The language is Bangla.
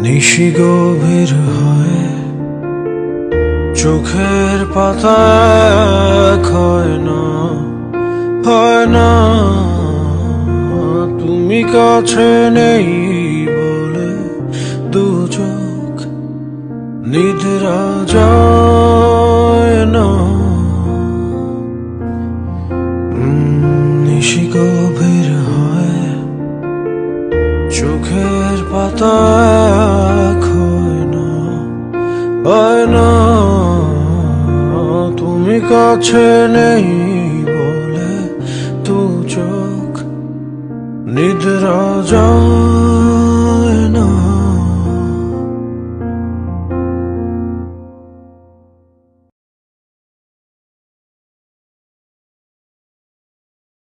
নিশি গভীর হয়, চোখের পাতা হয় না, হয় না। তুমি কাছে নেই বলে দু চোখ নিদ্রা যায় না। নিশি গভীর হয়, চোখের পাতা হয় না, হয় না। তুমি কাছে নেই বলে দু চোখ নিদ্রা যায়।